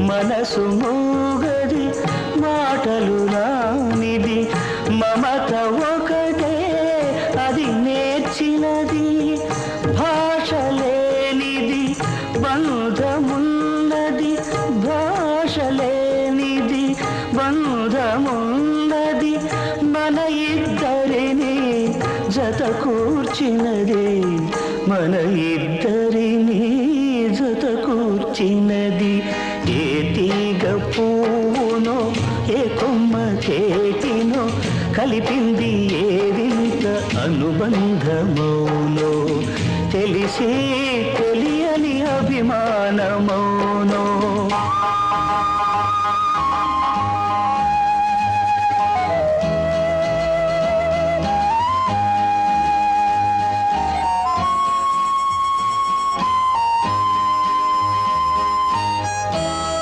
మనసు మూగది మాటలు రానిది మమత ఒకటే అది నేర్చినది భాష లేనిది బంధమున్నది భాష లేనిది బంధమున్నది మన ఇద్దరిని జత కూర్చినది మన ఇద్దరిని జత కూర్చినది ఏ తీగ పువ్వునో ఏ కొమ్మ చేతినో కలిపింది ఏ వింత అనుబంధమౌనో తెలిసి తెలియని అభిమానమౌనో